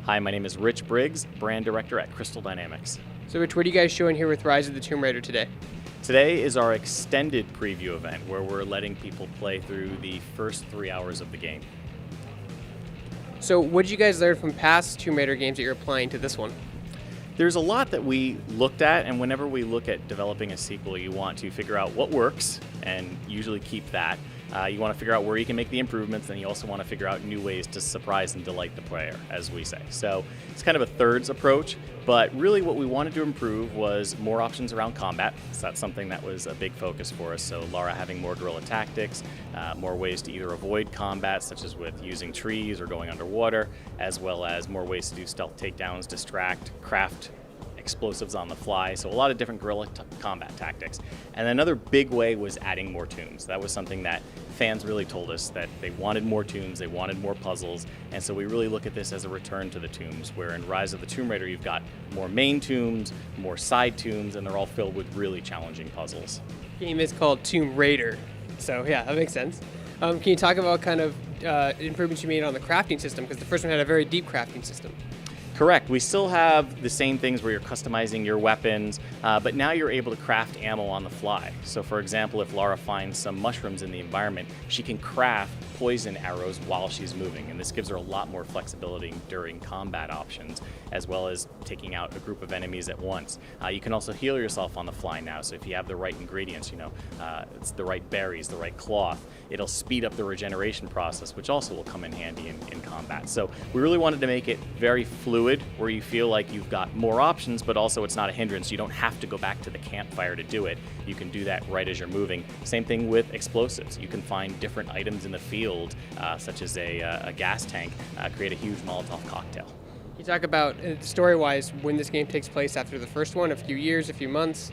Hi, my name is Rich Briggs, Brand Director at Crystal Dynamics. So Rich, what are you guys showing here with Rise of the Tomb Raider today? Today is our extended preview event where we're letting people play through the first 3 hours of the game. So what did you guys learn from past Tomb Raider games that you're applying to this one? There's a lot that we looked at, and whenever we look at developing a sequel, you want to figure out what works and usually keep that. You want to figure out where you can make the improvements, and you also want to figure out new ways to surprise and delight the player, as we say. So it's kind of a thirds approach, but really what we wanted to improve was more options around combat. So that's something that was a big focus for us. So Lara having more guerrilla tactics, more ways to either avoid combat, such as with using trees or going underwater, as well as more ways to do stealth takedowns, distract, craft explosives on the fly, so a lot of different guerrilla combat tactics. And another big way was adding more tombs. That was something that fans really told us that they wanted more tombs, they wanted more puzzles, and so we really look at this as a return to the tombs, where in Rise of the Tomb Raider you've got more main tombs, more side tombs, and they're all filled with really challenging puzzles. The game is called Tomb Raider, so yeah, that makes sense. Can you talk about kind of improvements you made on the crafting system? Because the first one had a very deep crafting system. Correct. We still have the same things where you're customizing your weapons, but now you're able to craft ammo on the fly. So for example, if Lara finds some mushrooms in the environment, she can craft poison arrows while she's moving, and this gives her a lot more flexibility during combat options, as well as taking out a group of enemies at once. You can also heal yourself on the fly now, so if you have the right ingredients, it's the right berries, the right cloth, it'll speed up the regeneration process, which also will come in handy in combat. So we really wanted to make it very fluid, where you feel like you've got more options, but also it's not a hindrance. You don't have to go back to the campfire to do it. You can do that right as you're moving. Same thing with explosives. You can find different items in the field, such as a gas tank, create a huge Molotov cocktail. Can you talk about, story-wise, when this game takes place after the first one, a few years, a few months?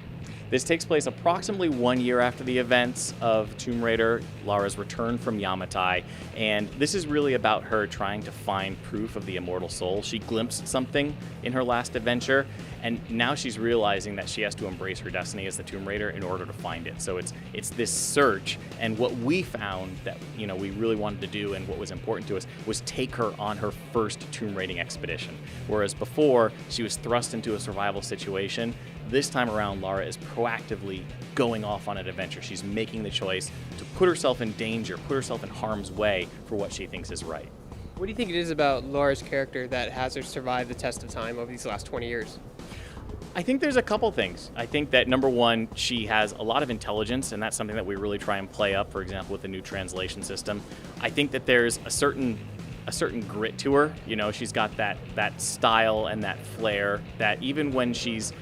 This takes place approximately 1 year after the events of Tomb Raider, Lara's return from Yamatai, and this is really about her trying to find proof of the immortal soul. She glimpsed something in her last adventure, and now she's realizing that she has to embrace her destiny as the Tomb Raider in order to find it. So it's this search, and what we found that we really wanted to do, and what was important to us, was take her on her first tomb raiding expedition. Whereas before, she was thrust into a survival situation. This time around, Lara is proactively going off on an adventure. She's making the choice to put herself in danger, put herself in harm's way for what she thinks is right. What do you think it is about Lara's character that has her survive the test of time over these last 20 years? I think there's a couple things. I think that number one, she has a lot of intelligence, and that's something that we really try and play up, for example, with the new translation system. I think that there's a certain grit to her. She's got that style and that flair that even when she's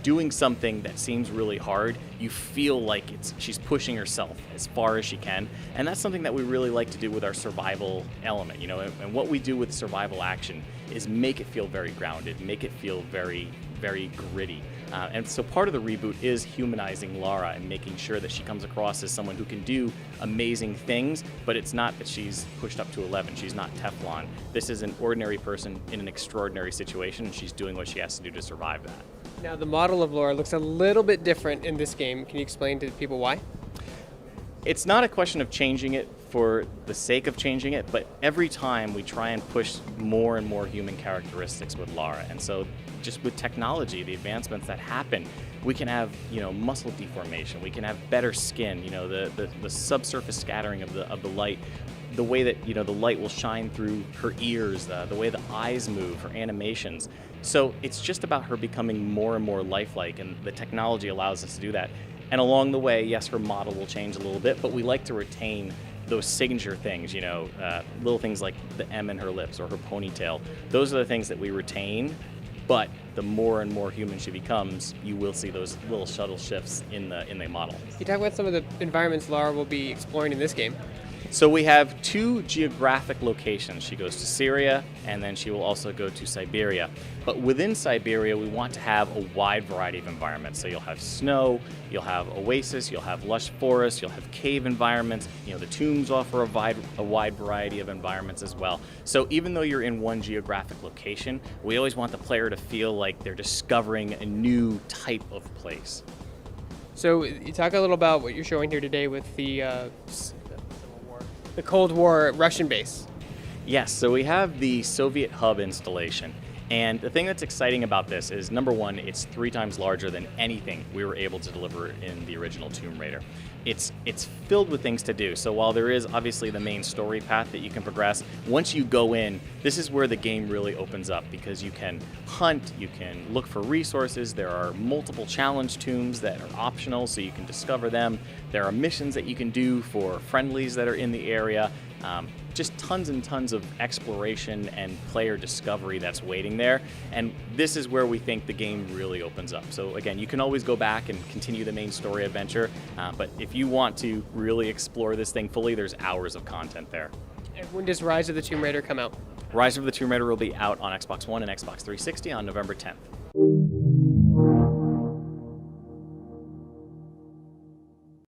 doing something that seems really hard, you feel like she's pushing herself as far as she can. And that's something that we really like to do with our survival element, and what we do with survival action is make it feel very grounded, make it feel very, very gritty. And so part of the reboot is humanizing Lara and making sure that she comes across as someone who can do amazing things, but it's not that she's pushed up to 11. She's not Teflon. This is an ordinary person in an extraordinary situation, and she's doing what she has to do to survive that. Now, the model of Lara looks a little bit different in this game. Can you explain to people why? It's not a question of changing it for the sake of changing it, but every time we try and push more and more human characteristics with Lara. And so just with technology, the advancements that happen, we can have muscle deformation, we can have better skin, the subsurface scattering of the light, the way that the light will shine through her ears, the way the eyes move, her animations. So it's just about her becoming more and more lifelike, and the technology allows us to do that. And along the way, yes, her model will change a little bit, but we like to retain those signature things, little things like the M in her lips or her ponytail. Those are the things that we retain, but the more and more human she becomes, you will see those little subtle shifts in the model. Can you talk about some of the environments Lara will be exploring in this game? So we have 2 geographic locations. She goes to Syria, and then she will also go to Siberia. But within Siberia, we want to have a wide variety of environments. So you'll have snow, you'll have oasis, you'll have lush forests, you'll have cave environments. The tombs offer a wide variety of environments as well. So even though you're in one geographic location, we always want the player to feel like they're discovering a new type of place. So you talk a little about what you're showing here today with the the Cold War Russian base. Yes, so we have the Soviet hub installation. And the thing that's exciting about this is, number one, it's 3 times larger than anything we were able to deliver in the original Tomb Raider. It's filled with things to do. So while there is obviously the main story path that you can progress, once you go in, this is where the game really opens up, because you can hunt, you can look for resources, there are multiple challenge tombs that are optional so you can discover them, there are missions that you can do for friendlies that are in the area. Just tons and tons of exploration and player discovery that's waiting there. And this is where we think the game really opens up. So again, you can always go back and continue the main story adventure, but if you want to really explore this thing fully, there's hours of content there. And when does Rise of the Tomb Raider come out? Rise of the Tomb Raider will be out on Xbox One and Xbox 360 on November 10th.